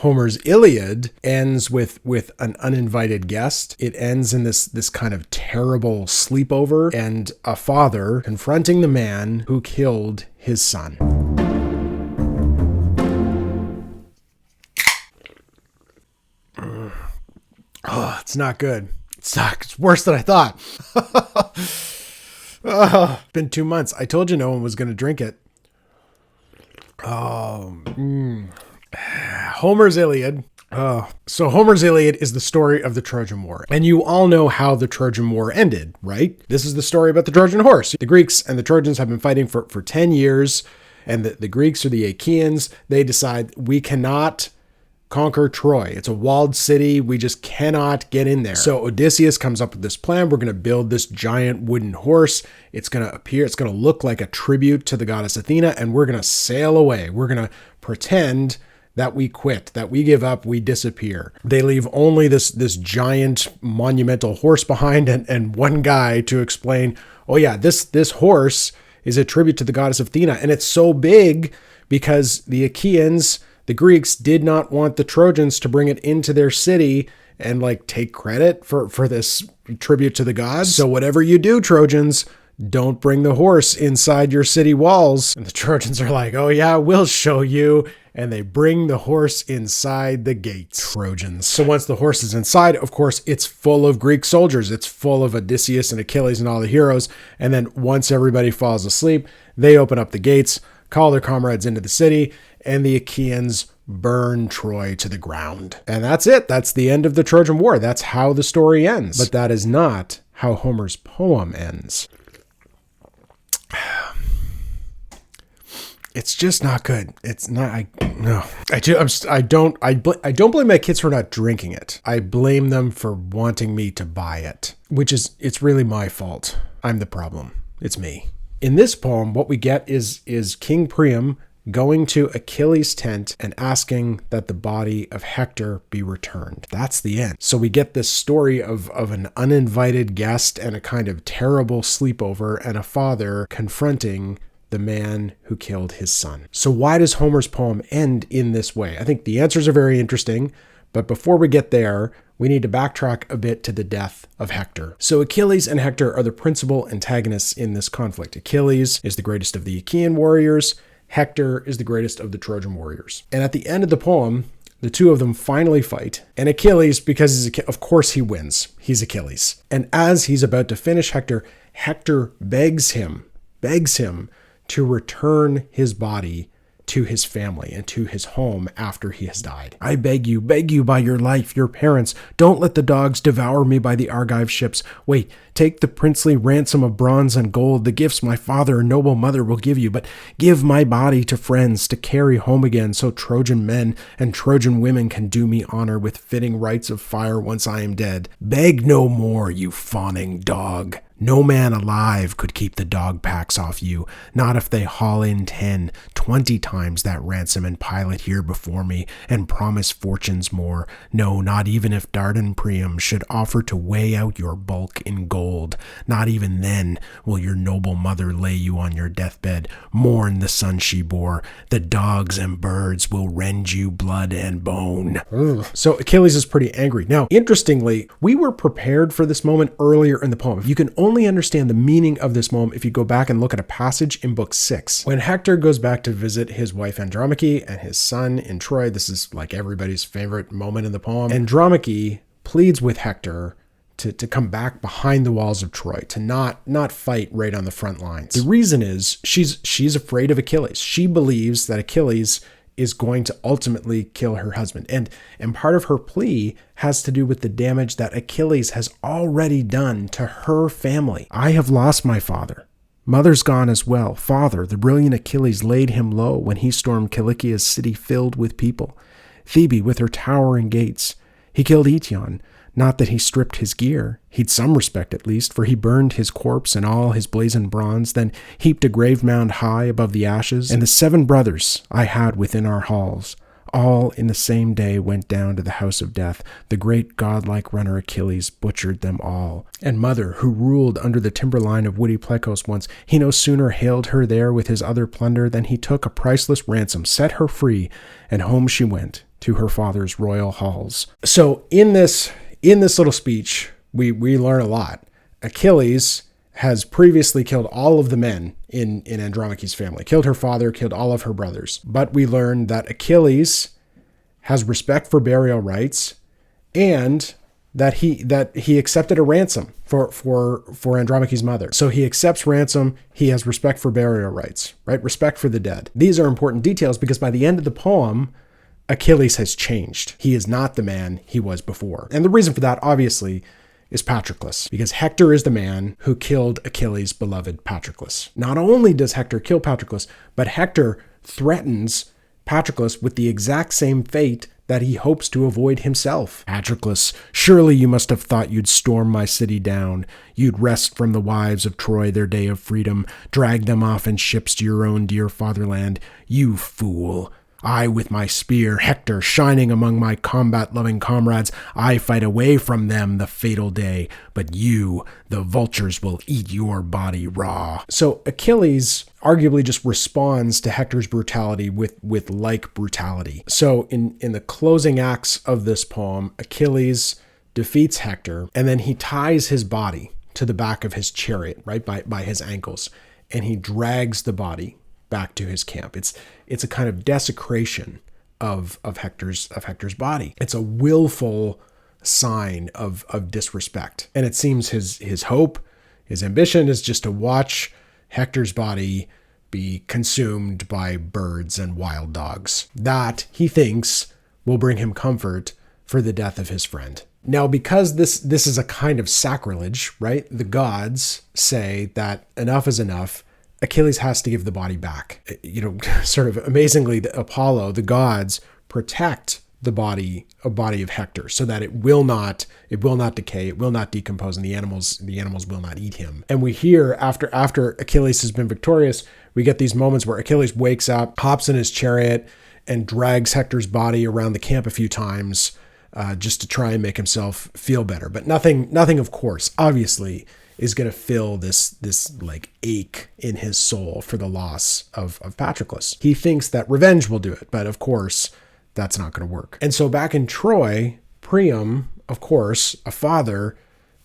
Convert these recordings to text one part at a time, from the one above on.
Homer's Iliad ends with an uninvited guest. It ends in this kind of terrible sleepover and a father confronting the man who killed his son. Oh, it's not good. It's worse than I thought. Oh, it's been 2 months. I told you no one was going to drink it. Homer's Iliad. So Homer's Iliad is the story of the Trojan War. And you all know how the Trojan War ended, right? This is the story about the Trojan Horse. The Greeks and the Trojans have been fighting for 10 years. And the Greeks or the Achaeans, they decide we cannot conquer Troy. It's a walled city. We just cannot get in there. So Odysseus comes up with this plan. We're going to build this giant wooden horse. It's going to appear, it's going to look like a tribute to the goddess Athena, and we're going to sail away. We're going to pretend that we quit, that we give up, we disappear. They leave only this giant monumental horse behind and one guy to explain, oh yeah, this horse is a tribute to the goddess Athena. And it's so big because the Achaeans, the Greeks, did not want the Trojans to bring it into their city and like take credit for this tribute to the gods. So whatever you do, Trojans, don't bring the horse inside your city walls. And the Trojans are like, oh yeah, we'll show you. And they bring the horse inside the gates. Trojans. So once the horse is inside, of course, it's full of Greek soldiers. It's full of Odysseus and Achilles and all the heroes. And then once everybody falls asleep, they open up the gates, call their comrades into the city, and the Achaeans burn Troy to the ground. And that's it. That's the end of the Trojan War. That's how the story ends. But that is not how Homer's poem ends. It's just not good. It's not. I don't blame my kids for not drinking it. I blame them for wanting me to buy it, it's really my fault. I'm the problem. It's me. In this poem, what we get is King Priam going to Achilles' tent and asking that the body of Hector be returned. That's the end. So we get this story of an uninvited guest and a kind of terrible sleepover and a father confronting the man who killed his son. So why does Homer's poem end in this way? I think the answers are very interesting, but before we get there, we need to backtrack a bit to the death of Hector. So Achilles and Hector are the principal antagonists in this conflict. Achilles is the greatest of the Achaean warriors. Hector is the greatest of the Trojan warriors. And at the end of the poem, the two of them finally fight. And Achilles, because of course he wins. He's Achilles. And as he's about to finish Hector, Hector begs him to return his body to his family and to his home after he has died. I beg you by your life, your parents, don't let the dogs devour me by the Argive ships. Wait, take the princely ransom of bronze and gold, the gifts my father and noble mother will give you, but give my body to friends to carry home again so Trojan men and Trojan women can do me honor with fitting rites of fire once I am dead. Beg no more, you fawning dog. No man alive could keep the dog packs off you, not if they haul in 10, 20 times that ransom and pile it here before me and promise fortunes more. No, not even if Dardan Priam should offer to weigh out your bulk in gold. Not even then will your noble mother lay you on your deathbed. Mourn the son she bore. The dogs and birds will rend you blood and bone. Ugh. So Achilles is pretty angry. Now, interestingly, we were prepared for this moment earlier in the poem. You can only understand the meaning of this poem if you go back and look at a passage in book 6. When Hector goes back to visit his wife Andromache and his son in Troy, this is like everybody's favorite moment in the poem. Andromache pleads with Hector to come back behind the walls of Troy, to not fight right on the front lines. The reason is she's afraid of Achilles. She believes that Achilles is going to ultimately kill her husband. And part of her plea has to do with the damage that Achilles has already done to her family. I have lost my father. Mother's gone as well. Father, the brilliant Achilles, laid him low when he stormed Cilicia's city filled with people. Thebe with her towering gates. He killed Eetion. Not that he stripped his gear. He'd some respect at least, for he burned his corpse and all his blazoned bronze, then heaped a grave mound high above the ashes. And the 7 brothers I had within our halls, all in the same day went down to the house of death. The great godlike runner Achilles butchered them all. And mother, who ruled under the timberline of woody Plecos once, he no sooner hailed her there with his other plunder than he took a priceless ransom, set her free, and home she went. to her father's royal halls. So in this little speech, we learn a lot. Achilles has previously killed all of the men in Andromache's family, killed her father, killed all of her brothers. But we learn that Achilles has respect for burial rites, and that he accepted a ransom for Andromache's mother. So he accepts ransom. He has respect for burial rites, right? Respect for the dead. These are important details because by the end of the poem, Achilles has changed. He is not the man he was before. And the reason for that, obviously, is Patroclus, because Hector is the man who killed Achilles' beloved Patroclus. Not only does Hector kill Patroclus, but Hector threatens Patroclus with the exact same fate that he hopes to avoid himself. Patroclus, surely you must have thought you'd storm my city down. You'd wrest from the wives of Troy their day of freedom, drag them off in ships to your own dear fatherland. You fool. I with my spear, Hector, shining among my combat-loving comrades, I fight away from them the fatal day, but you, the vultures, will eat your body raw. So Achilles arguably just responds to Hector's brutality with like brutality. So in the closing acts of this poem, Achilles defeats Hector, and then he ties his body to the back of his chariot, right, by his ankles, and he drags the body back to his camp. It's a kind of desecration of Hector's body. It's a willful sign of disrespect. And it seems his hope, his ambition is just to watch Hector's body be consumed by birds and wild dogs. That, he thinks, will bring him comfort for the death of his friend. Now, because this is a kind of sacrilege, right? The gods say that enough is enough. Achilles has to give the body back. Sort of amazingly, Apollo, the gods, protect the body of Hector so that it will not decay, it will not decompose, and the animals will not eat him. And we hear after Achilles has been victorious, we get these moments where Achilles wakes up, hops in his chariot, and drags Hector's body around the camp a few times, just to try and make himself feel better. But nothing, of course, obviously, is going to fill this like ache in his soul for the loss of Patroclus. He thinks that revenge will do it, but of course, that's not going to work. And so back in Troy, Priam, of course, a father,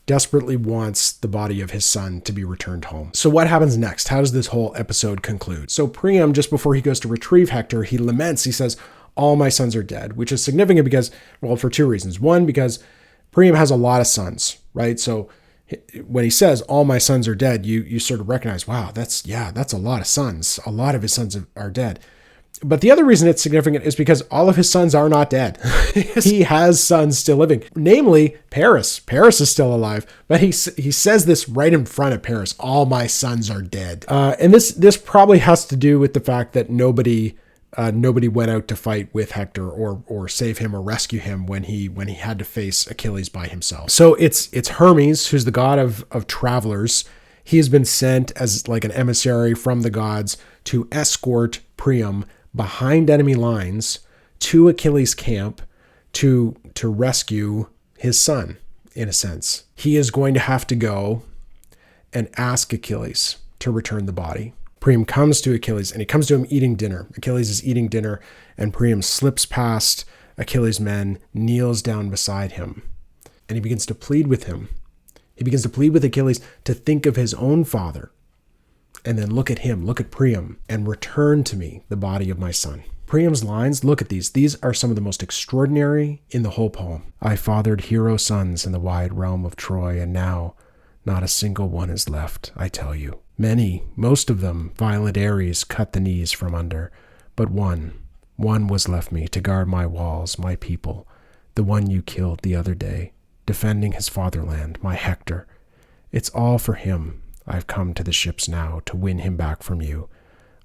desperately wants the body of his son to be returned home. So what happens next? How does this whole episode conclude? So Priam, just before he goes to retrieve Hector, he laments, he says, all my sons are dead, which is significant because, well, for two reasons. One, because Priam has a lot of sons, right? So when he says all my sons are dead, you sort of recognize, wow, that's a lot of sons. A lot of his sons are dead. But the other reason it's significant is because all of his sons are not dead. He has sons still living, namely Paris. Paris is still alive, but he says this right in front of Paris. All my sons are dead. And this probably has to do with the fact that nobody went out to fight with Hector or save him or rescue him when he had to face Achilles by himself. So it's Hermes, who's the god of travelers. He has been sent as like an emissary from the gods to escort Priam behind enemy lines to Achilles' camp to rescue his son, in a sense. He is going to have to go and ask Achilles to return the body. Priam comes to Achilles, and he comes to him eating dinner. Achilles is eating dinner, and Priam slips past Achilles' men, kneels down beside him, and he begins to plead with him. He begins to plead with Achilles to think of his own father, and then look at him, look at Priam, and return to me the body of my son. Priam's lines, look at these. These are some of the most extraordinary in the whole poem. I fathered hero sons in the wide realm of Troy, and now not a single one is left, I tell you. Many, most of them, violent Ares cut the knees from under, but one was left me to guard my walls, my people, the one you killed the other day, defending his fatherland, my Hector. It's all for him I've come to the ships now to win him back from you.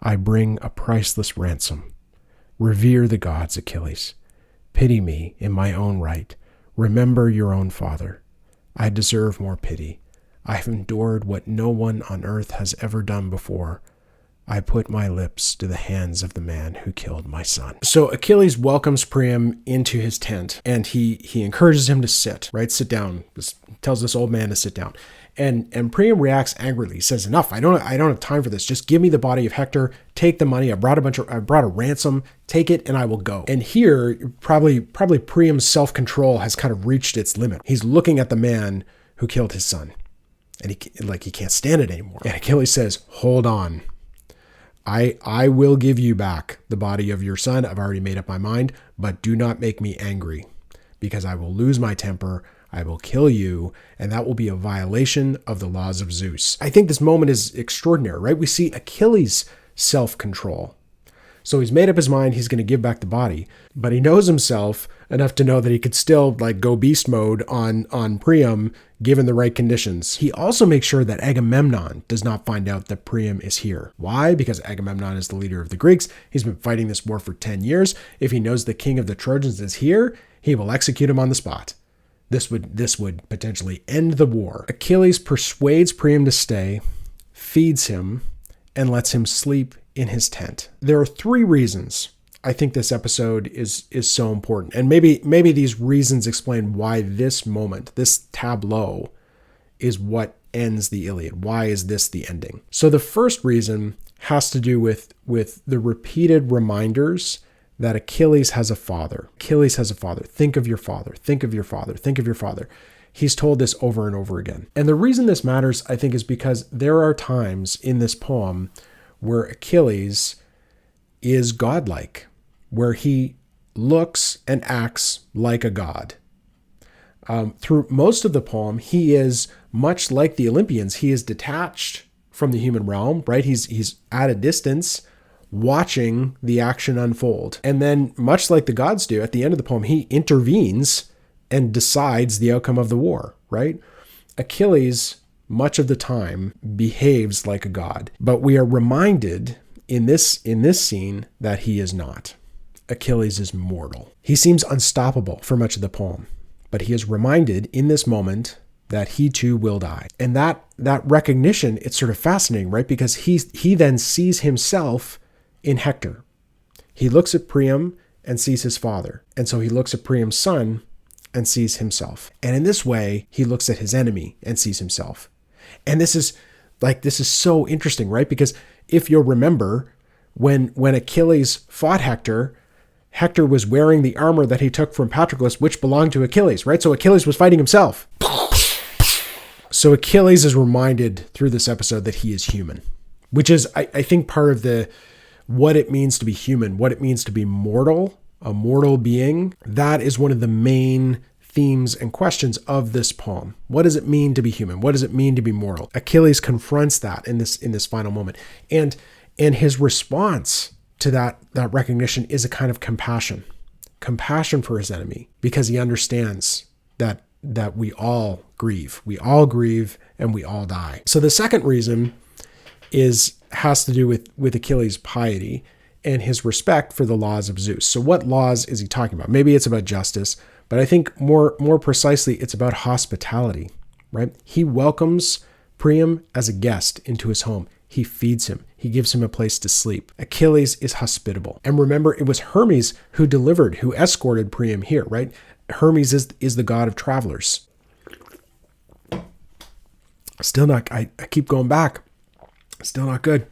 I bring a priceless ransom. Revere the gods, Achilles. Pity me in my own right. Remember your own father. I deserve more pity. I have endured what no one on earth has ever done before. I put my lips to the hands of the man who killed my son. So Achilles welcomes Priam into his tent, and he encourages him to sit, right? Sit down. Tells this old man to sit down. And Priam reacts angrily. He says, enough. I don't have time for this. Just give me the body of Hector. Take the money. I brought a ransom. Take it and I will go. And here, probably Priam's self-control has kind of reached its limit. He's looking at the man who killed his son. And he can't stand it anymore. And Achilles says, hold on. I will give you back the body of your son. I've already made up my mind, but do not make me angry, because I will lose my temper. I will kill you, and that will be a violation of the laws of Zeus. I think this moment is extraordinary, right? We see Achilles' self-control. So he's made up his mind he's going to give back the body, but he knows himself enough to know that he could still go beast mode on Priam given the right conditions. He also makes sure that Agamemnon does not find out that Priam is here. Why? Because Agamemnon is the leader of the Greeks. He's been fighting this war for 10 years. If he knows the king of the Trojans is here, he will execute him on the spot. This would potentially end the war. Achilles persuades Priam to stay, feeds him, and lets him sleep in his tent. There are 3 reasons I think this episode is so important. And maybe these reasons explain why this moment, this tableau, is what ends the Iliad. Why is this the ending? So the first reason has to do with the repeated reminders that Achilles has a father. Achilles has a father. Think of your father. Think of your father. Think of your father. He's told this over and over again. And the reason this matters, I think, is because there are times in this poem where Achilles is godlike, where he looks and acts like a god. Through most of the poem, he is much like the Olympians. He is detached from the human realm, right? He's at a distance, watching the action unfold. And then, much like the gods do, at the end of the poem, he intervenes and decides the outcome of the war, right? Achilles, much of the time, behaves like a god. But we are reminded in this scene that he is not. Achilles is mortal. He seems unstoppable for much of the poem, but he is reminded in this moment that he too will die. And that recognition, it's sort of fascinating, right? Because he then sees himself in Hector. He looks at Priam and sees his father. And so he looks at Priam's son and sees himself. And in this way, he looks at his enemy and sees himself. And this is so interesting, right? Because if you'll remember, when Achilles fought Hector was wearing the armor that he took from Patroclus, which belonged to Achilles, right? So Achilles was fighting himself. So Achilles is reminded through this episode that he is human, which is, I think, part of what it means to be human, what it means to be mortal, a mortal being. That is one of the main themes and questions of this poem. What does it mean to be human? What does it mean to be mortal? Achilles confronts that in this final moment. And his response to that recognition is a kind of compassion for his enemy, because he understands that we all grieve. We all grieve and we all die. So the second reason has to do with Achilles' piety and his respect for the laws of Zeus. So what laws is he talking about? Maybe it's about justice, but I think more precisely, it's about hospitality, right? He welcomes Priam as a guest into his home. He feeds him. He gives him a place to sleep. Achilles is hospitable. And remember, it was Hermes who escorted Priam here, right? Hermes is the god of travelers. Still not, I keep going back. Still not good.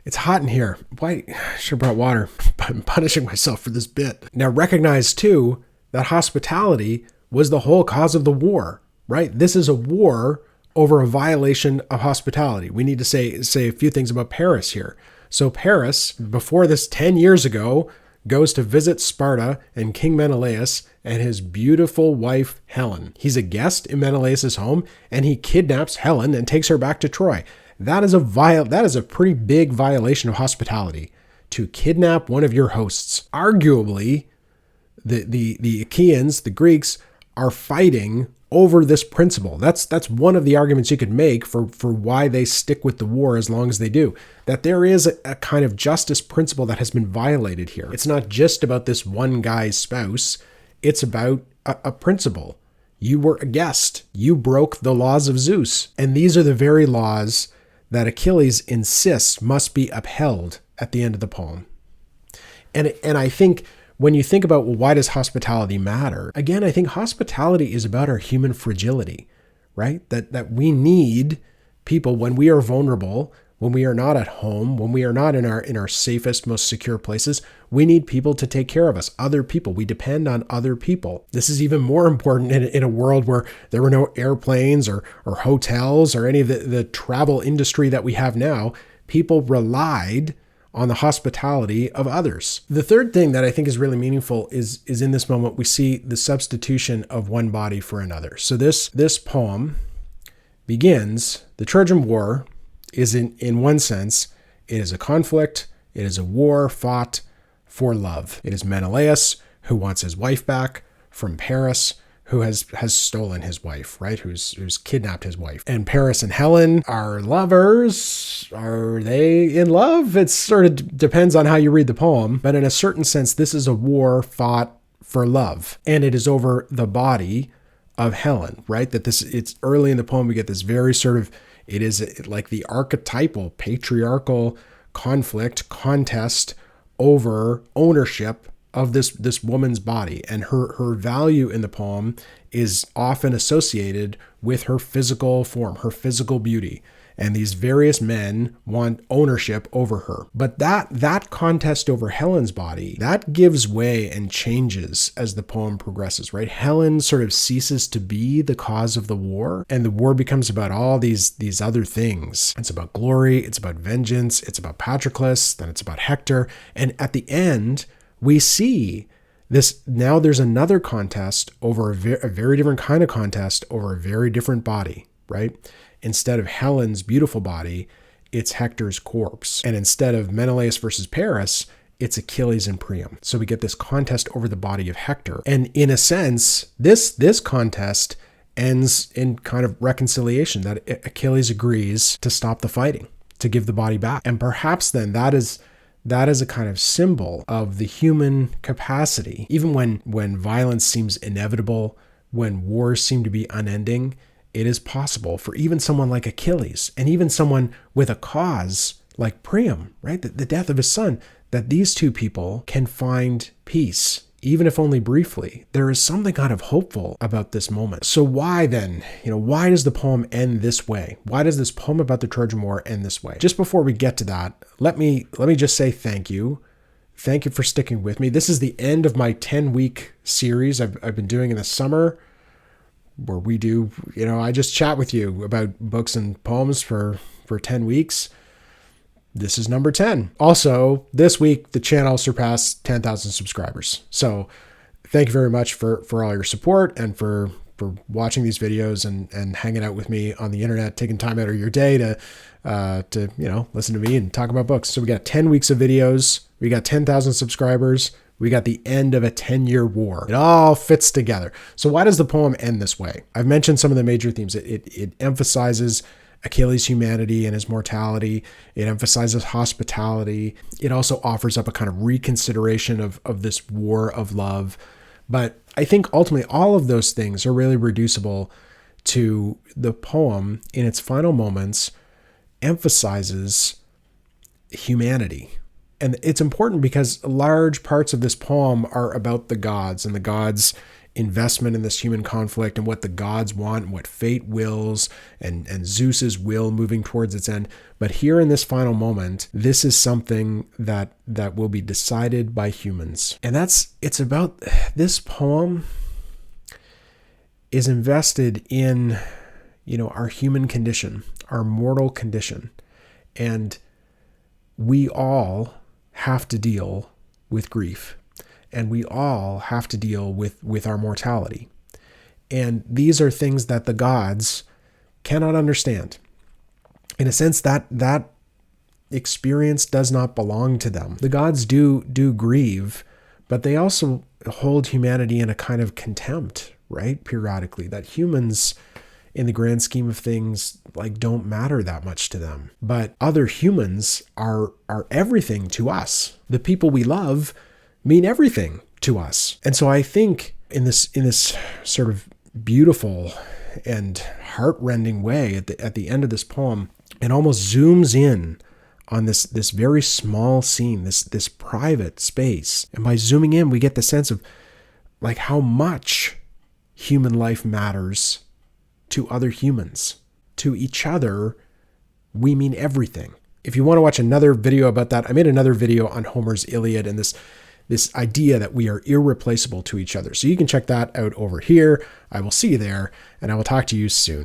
It's hot in here. Why? I should have brought water. I'm punishing myself for this bit. Now recognize too that hospitality was the whole cause of the war, right? This is a war over a violation of hospitality. We need to say a few things about Paris here. So Paris, before this 10 years ago, goes to visit Sparta and King Menelaus and his beautiful wife, Helen. He's a guest in Menelaus' home, and he kidnaps Helen and takes her back to Troy. That is a pretty big violation of hospitality, to kidnap one of your hosts. Arguably, the Achaeans, the Greeks, are fighting over this principle. That's one of the arguments you could make for why they stick with the war as long as they do. That there is a kind of justice principle that has been violated here. It's not just about this one guy's spouse. It's about a principle. You were a guest. You broke the laws of Zeus. And these are the very laws that Achilles insists must be upheld at the end of the poem. And I think when you think about, well, why does hospitality matter? Again, I think hospitality is about our human fragility, right? That we need people when we are vulnerable, when we are not at home, when we are not in our safest, most secure places. We need people to take care of us, other people. We depend on other people. This is even more important in a world where there were no airplanes or hotels or any of the travel industry that we have now. People relied on the hospitality of others. The third thing that I think is really meaningful is in this moment, we see the substitution of one body for another. So this poem begins, the Trojan War is in one sense, it is a conflict, it is a war fought for love. It is Menelaus who wants his wife back from Paris, who has stolen his wife, right? Who's kidnapped his wife. And Paris and Helen are lovers. Are they in love? It sort of depends on how you read the poem. But in a certain sense, this is a war fought for love. And it is over the body of Helen, right? It's early in the poem, we get this very sort of, it is like the archetypal patriarchal contest over ownership of this woman's body, and her value in the poem is often associated with her physical form, her physical beauty, and these various men want ownership over her. But that contest over Helen's body, that gives way and changes as the poem progresses, right? Helen sort of ceases to be the cause of the war, and the war becomes about all these other things. It's about glory, it's about vengeance, it's about Patroclus, then it's about Hector, and at the end, we see this. Now there's another contest over a very different kind of contest over a very different body, right? Instead of Helen's beautiful body, it's Hector's corpse. And instead of Menelaus versus Paris, it's Achilles and Priam. So we get this contest over the body of Hector. And in a sense, this contest ends in kind of reconciliation, that Achilles agrees to stop the fighting, to give the body back. And perhaps then that is a kind of symbol of the human capacity. Even when violence seems inevitable, when wars seem to be unending, it is possible for even someone like Achilles, and even someone with a cause like Priam, right? The death of his son, that these two people can find peace, even if only briefly. There is something kind of hopeful about this moment. So why then, why does the poem end this way? Why does this poem about the Trojan War end this way? Just before we get to that, let me just say thank you. Thank you for sticking with me. This is the end of my 10-week series I've been doing in the summer, where we do, I just chat with you about books and poems for 10 weeks. This is number 10. Also, this week, the channel surpassed 10,000 subscribers. So thank you very much for all your support and for watching these videos and hanging out with me on the internet, taking time out of your day to listen to me and talk about books. So we got 10 weeks of videos. We got 10,000 subscribers. We got the end of a 10-year war. It all fits together. So why does the poem end this way? I've mentioned some of the major themes. It emphasizes Achilles' humanity and his mortality. It emphasizes hospitality. It also offers up a kind of reconsideration of this war of love. But I think ultimately all of those things are really reducible to the poem in its final moments emphasizes humanity. And it's important because large parts of this poem are about the gods and the gods' investment in this human conflict and what the gods want and what fate wills and Zeus's will moving towards its end. But here in this final moment, this is something that will be decided by humans. And it's about, this poem is invested in, our human condition, our mortal condition. And we all have to deal with grief, and we all have to deal with our mortality. And these are things that the gods cannot understand. In a sense, that experience does not belong to them. The gods do grieve, but they also hold humanity in a kind of contempt, right? Periodically, that humans, in the grand scheme of things, don't matter that much to them. But other humans are everything to us. The people we love mean everything to us. And so I think in this sort of beautiful and heartrending way at the end of this poem, and almost zooms in on this very small scene, this private space. And by zooming in, we get the sense of like how much human life matters to other humans. To each other, we mean everything. If you want to watch another video about that, I made another video on Homer's Iliad and this idea that we are irreplaceable to each other. So you can check that out over here. I will see you there, and I will talk to you soon.